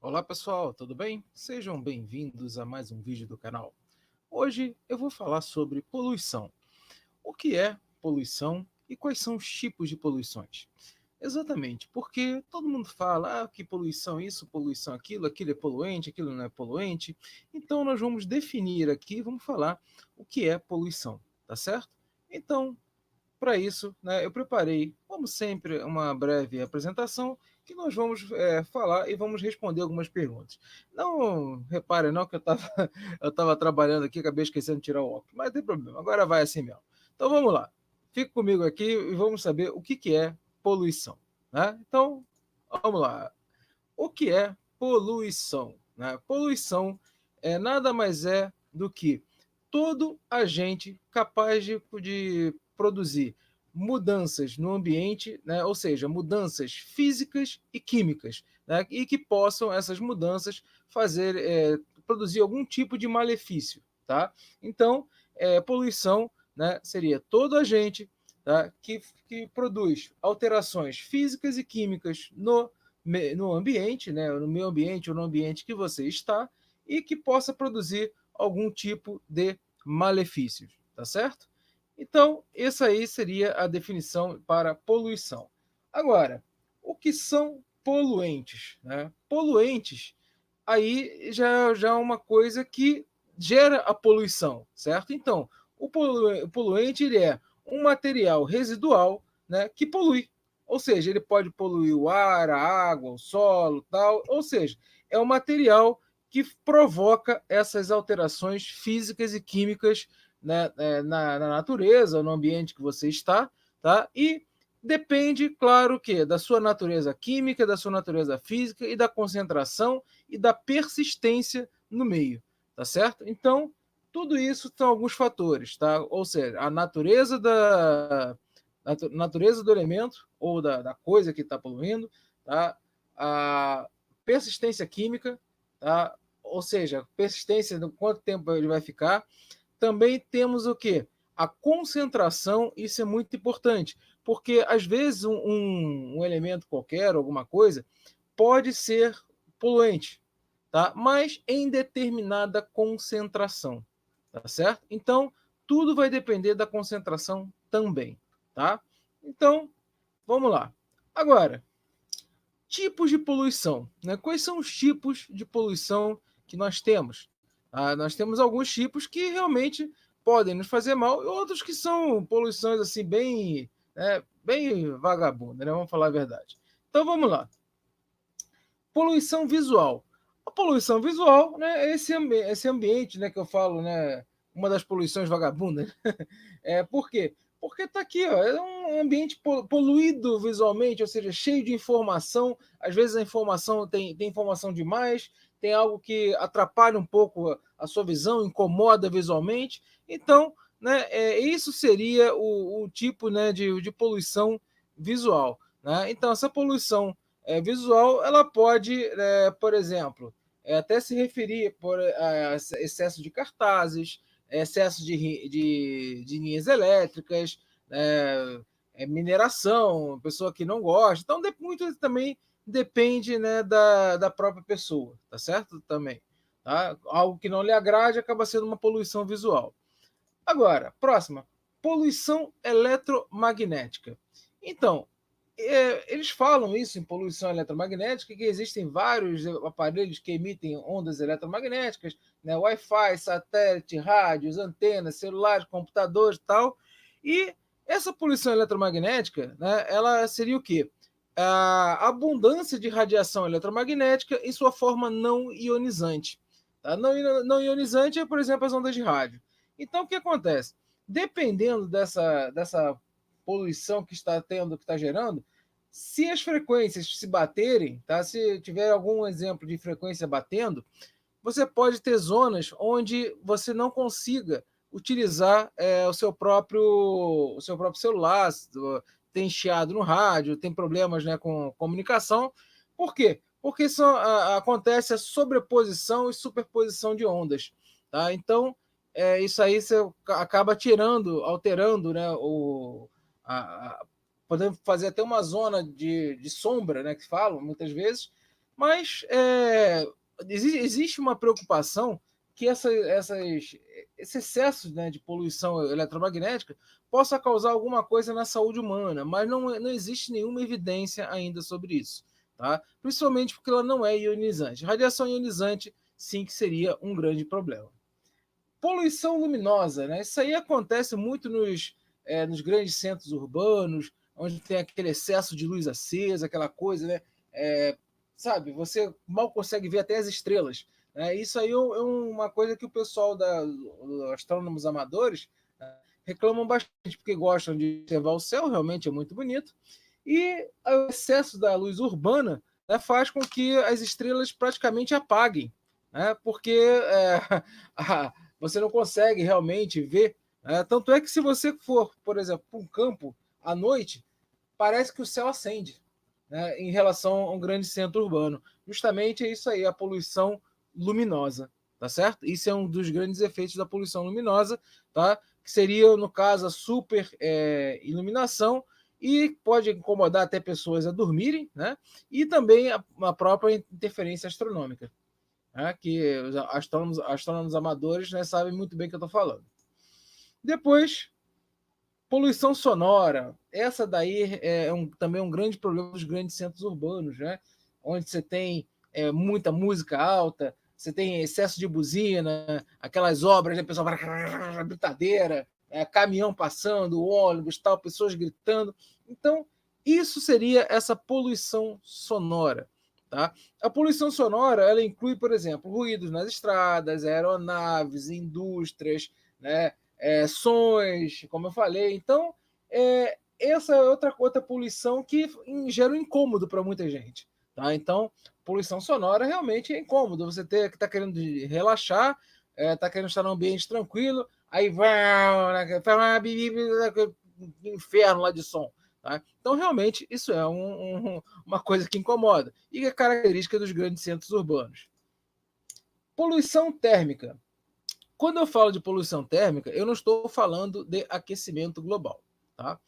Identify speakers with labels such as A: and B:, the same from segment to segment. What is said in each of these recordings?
A: Olá pessoal, tudo bem? Sejam bem-vindos a mais um vídeo do canal. Hoje eu vou falar sobre poluição. O que é poluição e quais são os tipos de poluições? Exatamente, porque todo mundo fala que poluição isso, poluição aquilo, aquilo é poluente, aquilo não é poluente. Então nós vamos definir aqui, vamos falar o que é poluição, tá certo? Então, para isso, né, eu preparei, como sempre, uma breve apresentação que nós vamos falar e vamos responder algumas perguntas. Não repare não que eu estava eu tava trabalhando aqui, acabei esquecendo de tirar o óculos, mas não tem problema, agora vai assim mesmo. Então vamos lá, fique comigo aqui e vamos saber o que, que é poluição. Né? Então, vamos lá. O que é poluição? Né? Poluição nada mais é do que todo agente capaz de produzir mudanças no ambiente, né? Ou seja, mudanças físicas e químicas, né? E que possam essas mudanças fazer produzir algum tipo de malefício. Tá? Então, poluição, né, seria todo agente, tá, que produz alterações físicas e químicas no ambiente, né, no meio ambiente ou no ambiente que você está, e que possa produzir algum tipo de malefícios, tá certo? Então, essa aí seria a definição para poluição. Agora, o que são poluentes? Né? Poluentes, aí já é uma coisa que gera a poluição, certo? Então, o poluente ele é um material residual, né, que polui. Ou seja, ele pode poluir o ar, a água, o solo, tal. Ou seja, é um material que provoca essas alterações físicas e químicas, né, na natureza, no ambiente que você está, tá? E depende, claro, que da sua natureza química, da sua natureza física e da concentração e da persistência no meio, tá certo? Então, tudo isso são alguns fatores, tá? Ou seja, a natureza do elemento ou da coisa que está poluindo, tá? A persistência química, tá? Ou seja, persistência de quanto tempo ele vai ficar. Também temos o que? A concentração, isso é muito importante, porque às vezes um elemento qualquer, alguma coisa, pode ser poluente, tá? Mas em determinada concentração, tá certo? Então, tudo vai depender da concentração também, tá? Então, vamos lá. Agora, tipos de poluição, né? Quais são os tipos de poluição que nós temos? Nós temos alguns tipos que realmente podem nos fazer mal e outros que são poluições assim bem vagabunda, né? Vamos falar a verdade. Então vamos lá. Poluição visual. A poluição visual, né, é esse ambiente, né, que eu falo, né, uma das poluições vagabundas. Por quê? Porque está aqui, ó, é um ambiente poluído visualmente, ou seja, cheio de informação. Às vezes a informação tem informação demais, tem algo que atrapalha um pouco a sua visão, incomoda visualmente. Então, né, isso seria o tipo, né, de poluição visual. Né? Então, essa poluição visual, ela pode, por exemplo, até se referir a excesso de cartazes, excesso de linhas elétricas, mineração, pessoa que não gosta. Então, muito também depende, né, da própria pessoa, tá certo? Também. Tá? Algo que não lhe agrade acaba sendo uma poluição visual. Agora, próxima, poluição eletromagnética. Então, eles falam isso em poluição eletromagnética, que existem vários aparelhos que emitem ondas eletromagnéticas, né, Wi-Fi, satélite, rádios, antenas, celulares, computadores e tal. E essa poluição eletromagnética, né, ela seria o quê? A abundância de radiação eletromagnética em sua forma não ionizante. Tá? Não ionizante é, por exemplo, as ondas de rádio. Então, o que acontece? Dependendo dessa poluição que está tendo, que está gerando, se as frequências se baterem, tá? Se tiver algum exemplo de frequência batendo, você pode ter zonas onde você não consiga utilizar o seu próprio celular, tem chiado no rádio, tem problemas, né, com comunicação. Por quê? Porque acontece a sobreposição e superposição de ondas. Tá? Então, isso aí você acaba tirando, alterando, né, podemos fazer até uma zona de sombra, né, que falam muitas vezes, Mas existe uma preocupação que esse excesso, né, de poluição eletromagnética possa causar alguma coisa na saúde humana, mas não existe nenhuma evidência ainda sobre isso, tá? Principalmente porque ela não é ionizante. Radiação ionizante, sim, que seria um grande problema. Poluição luminosa, né? Isso aí acontece muito nos grandes centros urbanos, onde tem aquele excesso de luz acesa, aquela coisa, né? Sabe, você mal consegue ver até as estrelas. Né? Isso aí é uma coisa que o pessoal dos astrônomos amadores reclamam bastante, porque gostam de observar o céu, realmente é muito bonito, e o excesso da luz urbana, né, faz com que as estrelas praticamente apaguem, né, porque você não consegue realmente ver. Né? Tanto é que se você for, por exemplo, para um campo à noite, parece que o céu acende, né, em relação a um grande centro urbano. Justamente é isso aí, a poluição luminosa, tá certo? Isso é um dos grandes efeitos da poluição luminosa, tá? Que seria, no caso, a super iluminação, e pode incomodar até pessoas a dormirem, né? E também a própria interferência astronômica, né? Que os astrônomos amadores, né, sabem muito bem o que eu estou falando. Depois, poluição sonora. Essa daí também um grande problema dos grandes centros urbanos, né? Onde você tem muita música alta, você tem excesso de buzina, aquelas obras, né, pessoal, britadeira, caminhão passando, ônibus, tal, pessoas gritando. Então, isso seria essa poluição sonora. Tá? A poluição sonora ela inclui, por exemplo, ruídos nas estradas, aeronaves, indústrias, né? Sons, como eu falei. Então, essa é outra poluição que gera um incômodo para muita gente. Tá? Então, poluição sonora realmente é incômodo. Você que está querendo relaxar, está querendo estar num ambiente tranquilo, aí vai inferno lá de som. Tá? Então, realmente, isso é uma coisa que incomoda e é característica dos grandes centros urbanos. Poluição térmica. Quando eu falo de poluição térmica, eu não estou falando de aquecimento global. Tá?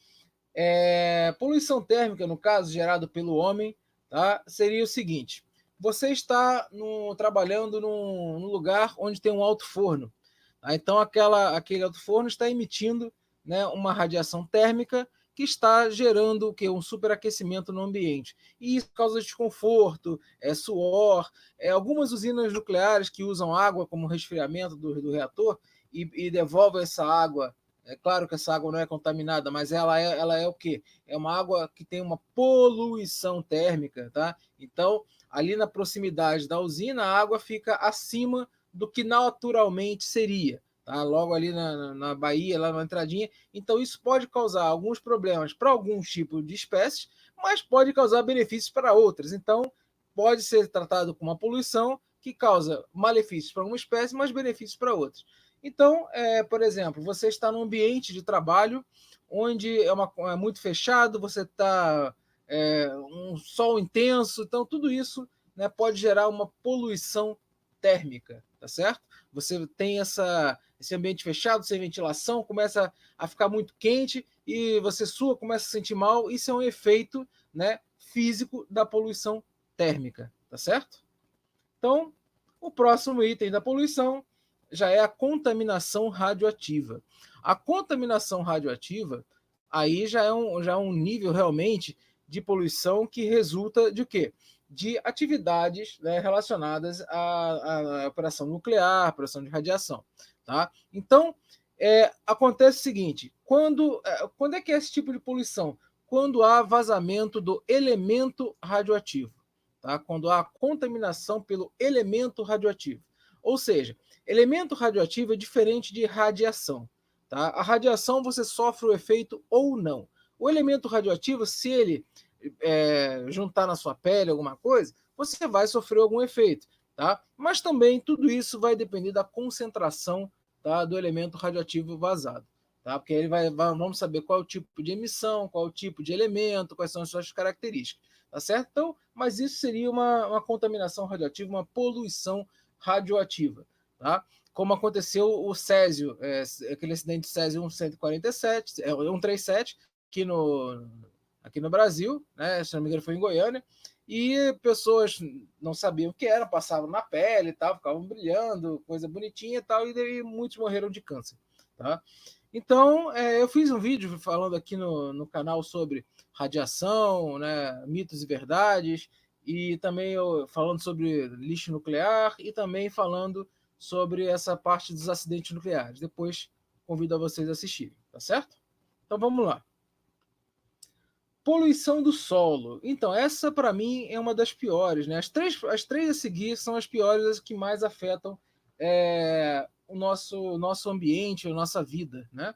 A: Poluição térmica, no caso, gerado pelo homem, tá? Seria o seguinte: você está trabalhando num lugar onde tem um alto forno. Tá? Então, aquele alto forno está emitindo, né, uma radiação térmica que está gerando o quê? Um superaquecimento no ambiente. E isso causa desconforto, suor. Algumas usinas nucleares que usam água como resfriamento do reator e devolvem essa água. É claro que essa água não é contaminada, mas ela é o quê? É uma água que tem uma poluição térmica, tá? Então, ali na proximidade da usina, a água fica acima do que naturalmente seria, tá? Logo ali na Bahia, lá na entradinha. Então, isso pode causar alguns problemas para alguns tipos de espécies, mas pode causar benefícios para outras. Então, pode ser tratado como uma poluição que causa malefícios para uma espécie, mas benefícios para outras. Então, por exemplo, você está num ambiente de trabalho onde é muito fechado, você está um sol intenso, então tudo isso, né, pode gerar uma poluição térmica, tá certo? Você tem esse ambiente fechado, sem ventilação, começa a ficar muito quente e você sua, começa a se sentir mal. Isso é um efeito, né, físico da poluição térmica, tá certo? Então, o próximo item da poluição já é a contaminação radioativa. A contaminação radioativa aí já é um nível realmente de poluição que resulta de quê? De atividades, né, relacionadas à operação nuclear, operação de radiação. Tá? Então, acontece o seguinte: quando é que é esse tipo de poluição? Quando há vazamento do elemento radioativo. Tá? Quando há contaminação pelo elemento radioativo. Ou seja, elemento radioativo é diferente de radiação. Tá? A radiação você sofre o efeito ou não. O elemento radioativo, se ele juntar na sua pele alguma coisa, você vai sofrer algum efeito. Tá? Mas também tudo isso vai depender da concentração, tá, do elemento radioativo vazado. Tá? Porque ele vamos saber qual é o tipo de emissão, qual é o tipo de elemento, quais são as suas características. Tá certo? Então, mas isso seria uma contaminação radioativa, uma poluição radioativa. Tá? Como aconteceu o Césio, aquele acidente de Césio 147, 137, aqui aqui no Brasil, né? Se não me engano, foi em Goiânia, e pessoas não sabiam o que era, passavam na pele e tal, ficavam brilhando, coisa bonitinha e tal, e daí muitos morreram de câncer, tá? Então, eu fiz um vídeo falando aqui no canal sobre radiação, né, mitos e verdades, e também falando sobre lixo nuclear e também falando sobre essa parte dos acidentes nucleares. Depois convido a vocês a assistirem, tá certo? Então vamos lá. Poluição do solo. Então, essa para mim é uma das piores, né? As três a seguir são as piores, as que mais afetam o nosso ambiente, a nossa vida, né?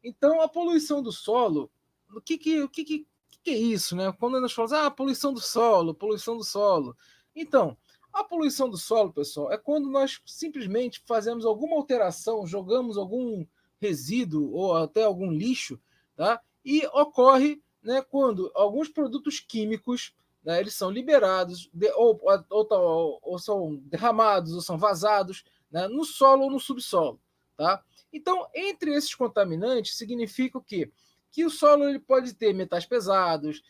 A: Então, a poluição do solo, o que é isso, né? Quando nós falamos, poluição do solo, poluição do solo. Então, a poluição do solo, pessoal, é quando nós simplesmente fazemos alguma alteração, jogamos algum resíduo ou até algum lixo, tá? E ocorre, né, quando alguns produtos químicos, né, eles são liberados, ou são derramados, ou são vazados, né, no solo ou no subsolo, tá? Então, entre esses contaminantes, significa o quê? Que o solo ele pode ter metais pesados,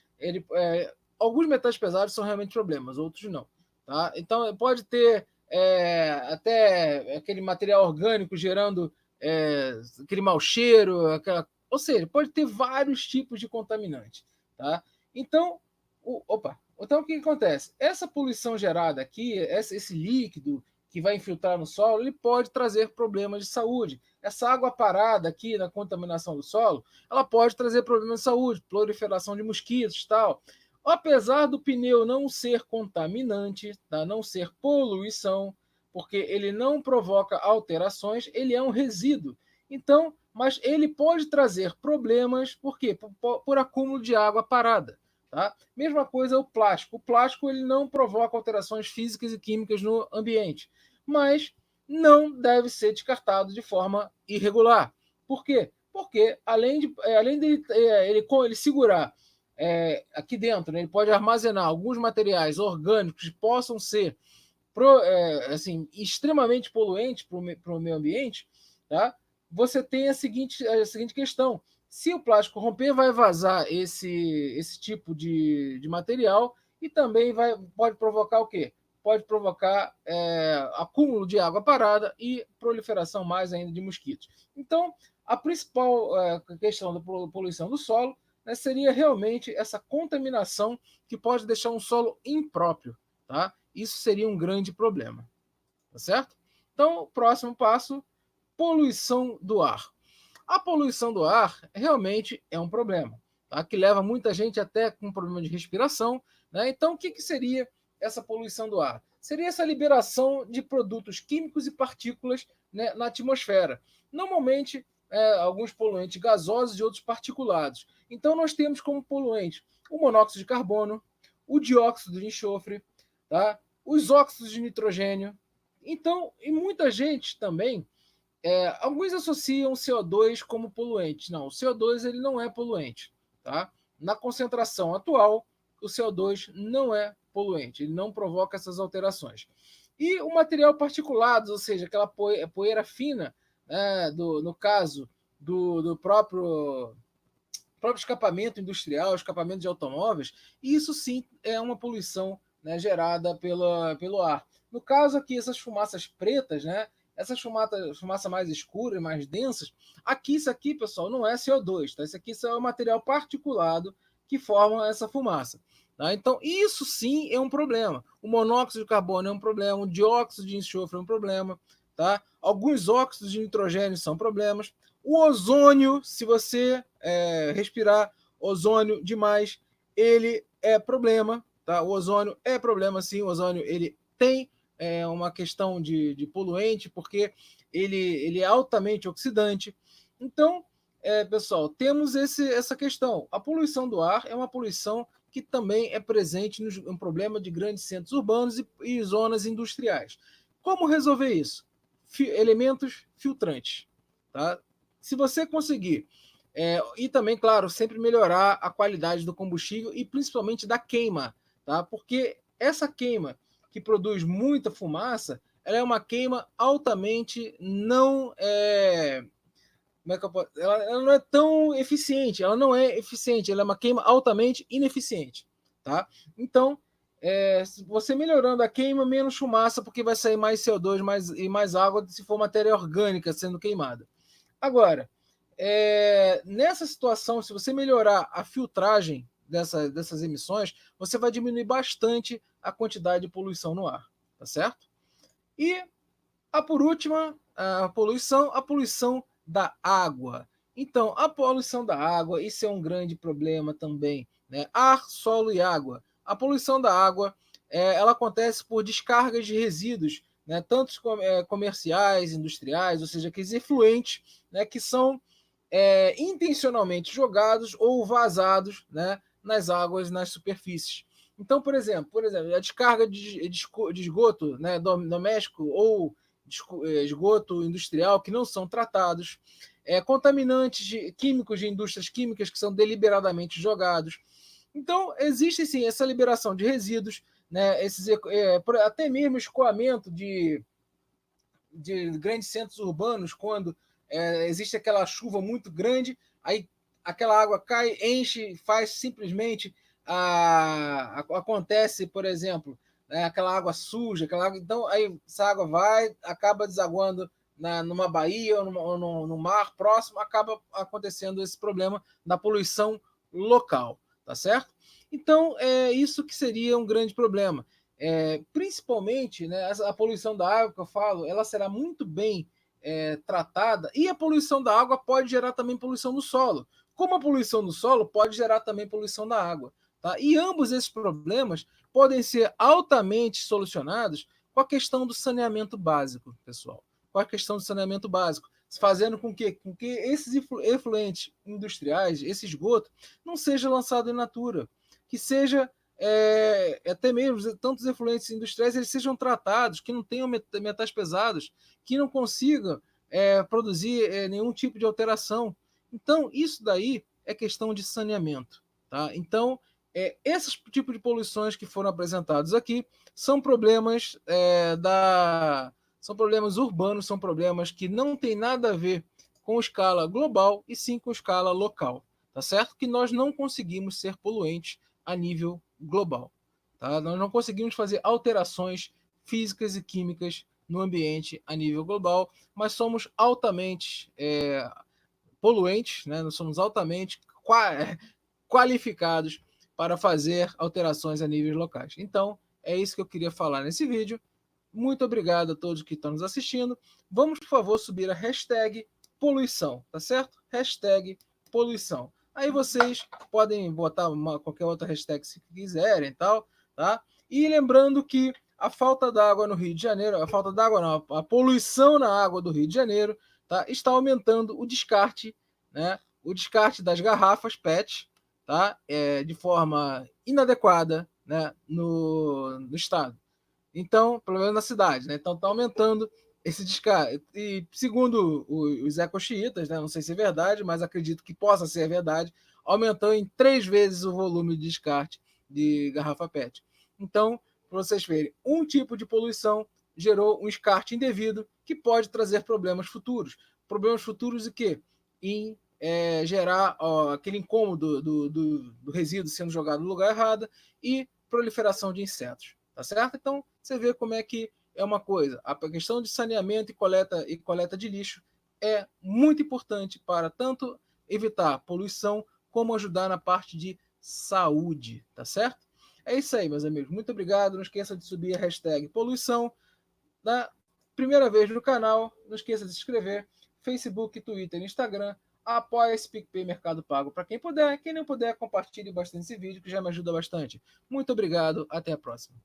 A: alguns metais pesados são realmente problemas, outros não. Tá? Então, pode ter até aquele material orgânico gerando aquele mau cheiro, ou seja, pode ter vários tipos de contaminante. Tá? Então, então, o que acontece? Essa poluição gerada aqui, esse líquido que vai infiltrar no solo, ele pode trazer problemas de saúde. Essa água parada aqui na contaminação do solo, ela pode trazer problemas de saúde, proliferação de mosquitos e tal. Apesar do pneu não ser contaminante, tá? Não ser poluição, porque ele não provoca alterações, ele é um resíduo. Então, mas ele pode trazer problemas, por quê? Por acúmulo de água parada. Tá? Mesma coisa o plástico. O plástico ele não provoca alterações físicas e químicas no ambiente, mas não deve ser descartado de forma irregular. Por quê? Porque além de ele segurar aqui dentro, né, ele pode armazenar alguns materiais orgânicos que possam ser assim, extremamente poluentes para o meio ambiente, tá? Você tem a seguinte questão: se o plástico romper, vai vazar esse tipo de material e também pode provocar o quê? Pode provocar acúmulo de água parada e proliferação mais ainda de mosquitos. Então, a principal questão da poluição do solo, né, seria realmente essa contaminação que pode deixar um solo impróprio, tá? Isso seria um grande problema, tá certo? Então, o próximo passo, poluição do ar. A poluição do ar realmente é um problema, tá? Que leva muita gente até com problema de respiração, né? Então, o que seria essa poluição do ar? Seria essa liberação de produtos químicos e partículas, né, na atmosfera. Normalmente, alguns poluentes gasosos e outros particulados. Então, nós temos como poluente o monóxido de carbono, o dióxido de enxofre, tá? Os óxidos de nitrogênio. Então, e muita gente também alguns associam o CO2 como poluente. Não, o CO2 ele não é poluente. Tá? Na concentração atual, o CO2 não é poluente, ele não provoca essas alterações. E o material particulado, ou seja, aquela poeira fina, né, no caso do próprio escapamento industrial, escapamento de automóveis, isso sim é uma poluição, né, gerada pelo ar. No caso aqui, essas fumaças pretas, né, essas fumaça mais escuras, mais densas, isso aqui, pessoal, não é CO2, tá? Isso aqui é um material particulado que forma essa fumaça. Tá? Então, isso sim é um problema. O monóxido de carbono é um problema, o dióxido de enxofre é um problema, tá? Alguns óxidos de nitrogênio são problemas. O ozônio, se você respirar ozônio demais, ele é problema, tá? O ozônio é problema, sim. O ozônio ele tem uma questão de poluente, porque ele é altamente oxidante. Então, pessoal, temos essa questão. A poluição do ar é uma poluição que também é presente no problema de grandes centros urbanos e zonas industriais. Como resolver isso? Elementos filtrantes. Tá? Se você conseguir, e também, claro, sempre melhorar a qualidade do combustível e principalmente da queima, tá? Porque essa queima que produz muita fumaça, ela é uma queima altamente como é que eu posso, ela não é tão eficiente, ela não é eficiente, ela é uma queima altamente ineficiente, tá? Então, você melhorando a queima, menos fumaça, porque vai sair mais CO2 e mais água se for matéria orgânica sendo queimada. Agora, nessa situação, se você melhorar a filtragem dessas emissões, você vai diminuir bastante a quantidade de poluição no ar, tá certo? E por última, a poluição da água. Então, a poluição da água, isso é um grande problema também, né? Ar, solo e água. A poluição da água, ela acontece por descargas de resíduos, né? Tanto comerciais, industriais, ou seja, aqueles efluentes, né? Que são intencionalmente jogados ou vazados, né? Nas águas, nas superfícies. Então, por exemplo, a descarga de esgoto, né? Doméstico ou esgoto industrial que não são tratados, contaminantes químicos de indústrias químicas que são deliberadamente jogados. Então, existe sim essa liberação de resíduos, né, até mesmo escoamento de grandes centros urbanos, quando existe aquela chuva muito grande, aí aquela água cai, enche, faz simplesmente acontece, por exemplo, né, aquela água suja, então aí essa água acaba desaguando numa baía ou no mar próximo, acaba acontecendo esse problema da poluição local, tá certo? Então, isso que seria um grande problema. Principalmente, né, a poluição da água que eu falo, ela será muito bem tratada, e a poluição da água pode gerar também poluição no solo, como a poluição no solo pode gerar também poluição da água. Tá? E ambos esses problemas podem ser altamente solucionados com a questão do saneamento básico, pessoal. Com a questão do saneamento básico, fazendo com que esses efluentes industriais, esse esgoto, não seja lançado em natura, que seja até mesmo tantos efluentes industriais eles sejam tratados, que não tenham metais pesados, que não consigam produzir nenhum tipo de alteração. Então, isso daí é questão de saneamento. Tá? Então, esses tipos de poluições que foram apresentados aqui são problemas são problemas urbanos, são problemas que não têm nada a ver com escala global e sim com escala local. Tá certo? Que nós não conseguimos ser poluentes a nível global. Tá? Nós não conseguimos fazer alterações físicas e químicas no ambiente a nível global, mas somos altamente poluentes, né? Nós somos altamente qualificados para fazer alterações a níveis locais. Então, é isso que eu queria falar nesse vídeo. Muito obrigado a todos que estão nos assistindo. Vamos, por favor, subir a hashtag poluição, tá certo? Hashtag poluição. Aí vocês podem botar qualquer outra hashtag se quiserem, tal, tá? E lembrando que a falta d'água no Rio de Janeiro, a falta d'água não, a poluição na água do Rio de Janeiro, tá? Está aumentando o descarte, né? O descarte das garrafas PET, tá? De forma inadequada, né? No estado. Então, pelo menos na cidade, né? Então está aumentando esse descarte. E segundo os ecoxiitas, né? Não sei se é verdade, mas acredito que possa ser verdade, aumentou em 3 vezes o volume de descarte de garrafa PET. Então, para vocês verem, um tipo de poluição gerou um descarte indevido que pode trazer problemas futuros. Problemas futuros de quê? Em gerar aquele incômodo do resíduo sendo jogado no lugar errado e proliferação de insetos. Tá certo? Então, você vê como é que é uma coisa. A questão de saneamento e coleta de lixo é muito importante para tanto evitar poluição como ajudar na parte de saúde, tá certo? É isso aí, meus amigos. Muito obrigado. Não esqueça de subir a hashtag poluição na primeira vez no canal. Não esqueça de se inscrever. Facebook, Twitter, Instagram. Apoia esse PicPay Mercado Pago para quem puder. Quem não puder, compartilhe bastante esse vídeo que já me ajuda bastante. Muito obrigado. Até a próxima.